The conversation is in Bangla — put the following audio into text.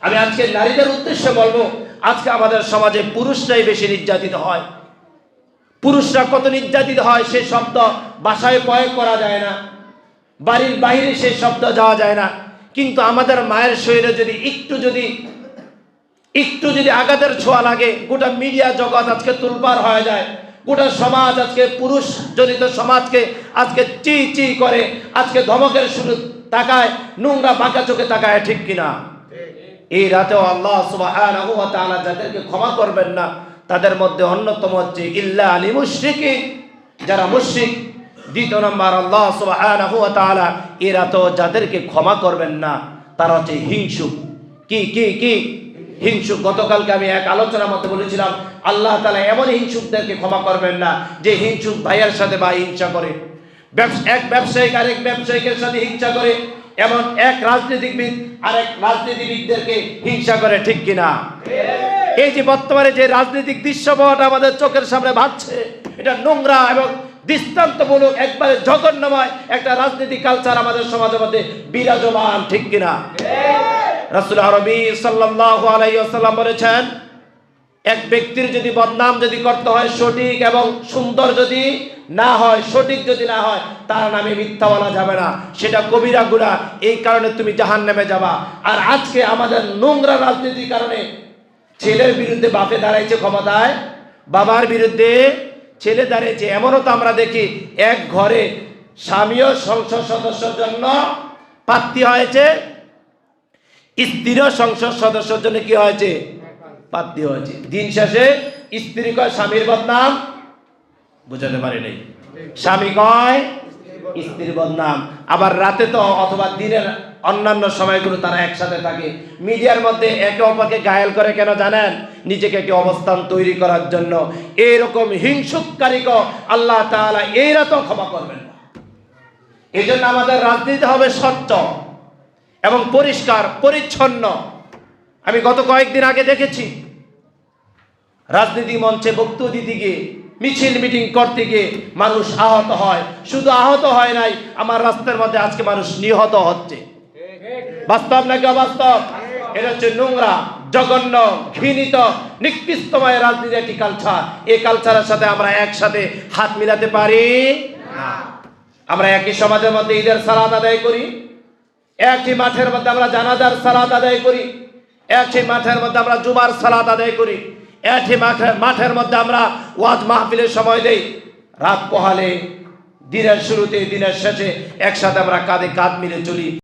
আমি আজকে নারীদের উদ্দেশ্যে বলবো, আজকে আমাদের সমাজে পুরুষরাই বেশি নির্যাতিত হয়। পুরুষরা কত নির্যাতিত হয় সে শব্দ বাসায় প্রয়োগ করা যায় না, বাড়ির বাইরে সেই শব্দ যাওয়া যায় না। কিন্তু আমাদের মায়ের শরীরে যদি একটু যদি আঘাতের ছোঁয়া লাগে, গোটা মিডিয়া জগৎ আজকে তুলপার হয়ে যায়। গোটা সমাজ আজকে পুরুষ জনিত সমাজকে আজকে চি চি করে, আজকে ধমকের শুরু তাকায়, নোংরা বাঁকা চোখে তাকায়, ঠিক কিনা? এই রাতেও আল্লাহ সুবহানাহু ওয়া তাআলা যাদেরকে ক্ষমা করবেন না তাদের মধ্যে অন্যতম হচ্ছে ইল্লা আলী মুশরিকিন, যারা মুশরিক। দ্বিতীয় নম্বর, আল্লাহ সুবহানাহু ওয়া তাআলা এই রাতেও যাদেরকে ক্ষমা করবেন না তারা হচ্ছে হিংসুক। কি হিংসুক? গতকালকে আমি এক আলোচনার মধ্যে বলেছিলাম, আল্লাহ তাআলা এমন হিংসুকদেরকে ক্ষমা করবেন না যে হিংসুক ভাইয়ের সাথে ভাই হিংসা করে, এক ব্যবসায়িক আরেক ব্যবসায়িকের সাথে হিংসা করে, এমন এক রাজনীতিবিদ আরেক রাজনীতিবিদদেরকে হিংসা করে, ঠিক কিনা? এই যে বর্তমানে যে রাজনৈতিক দৃশ্যপট আমাদের চোখের সামনে ভাসছে, এটা নোংরা এবং দৃষ্টান্তমূলক একবারে জঘন্যময় একটা রাজনীতি কালচার আমাদের সমাজের মধ্যে বিরাজমান, ঠিক কিনা? রাসূল আরবি সাল্লাল্লাহু আলাইহি ওয়াসাল্লাম বলেছেন, এক ব্যক্তির যদি বদনাম যদি করতে হয় সঠিক এবং সুন্দর যদি না হয়, সঠিক যদি না হয়, তার নামে মিথ্যা বলা যাবে না, সেটা কবিরা গুনাহ, এই কারণে তুমি জাহান্নামে যাবা। আর আজকে আমাদের নোংরা রাজনীতির কারণে ছেলের বিরুদ্ধে বাপে দাঁড়াইছে ক্ষমতায়, বাবার বিরুদ্ধে ছেলে দাঁড়িয়েছে। এমনও তো আমরা দেখি, এক ঘরে স্বামীও সংসদ সদস্যের জন্য প্রার্থী হয়েছে, স্ত্রীও সংসদ সদস্যের জন্য কি হয়েছে? প্রার্থী হয়েছে। দিন শেষে স্ত্রী কয় স্বামীর বদনাম, বুঝাতে পারি নাই, স্বামী কয় স্ত্রীর বদনাম। আবার রাতে তো অথবা দিনের অন্যান্য সময়গুলো তারা একসাথে থাকে, মিডিয়ার মধ্যে একে অপরকে ঘায়েল করে, কেন জানেন? নিজেকে একটি অবস্থান তৈরি করার জন্য। এইরকম হিংসুককারীকে আল্লাহ তাআলা এই রাতেও ক্ষমা করবেন না। এই জন্য আমাদের রাজনীতি হবে স্বচ্ছ এবং পরিষ্কার পরিচ্ছন্ন। আমি গত কয়েকদিন আগে দেখেছি, রাজনীতি মঞ্চে বক্তব্য দিতে গিয়ে, মিছিল মিটিং করতে গিয়ে মানুষ আহত হয়। শুধু আহত হয় নাই, আমার রাস্তার মধ্যে আজকে মানুষ নিহত হচ্ছে। বাস্তব নাকি অবাস্তব? এটা হচ্ছে নোংরা, জঘন্য, ঘৃণিত, নিকৃষ্টময় রাজনীতি একটি কালচার। এই কালচারের সাথে আমরা একসাথে হাত মিলাতে পারি না। আমরা একই সমাজের মধ্যে ঈদের সালাত আদায় করি, একই মাঠের মধ্যে আমরা জানাজার সালাত আদায় করি, একই মাঠের মধ্যে আমরা জুমার সালাত আদায় করি, একই মাঠের মধ্যে আমরা ওয়াজ মাহফিলের সময় দেই। রাত পোহালে, দিনের শুরুতে, দিনের শেষে একসাথে আমরা কাঁধে কাঁধ মিলে চলি।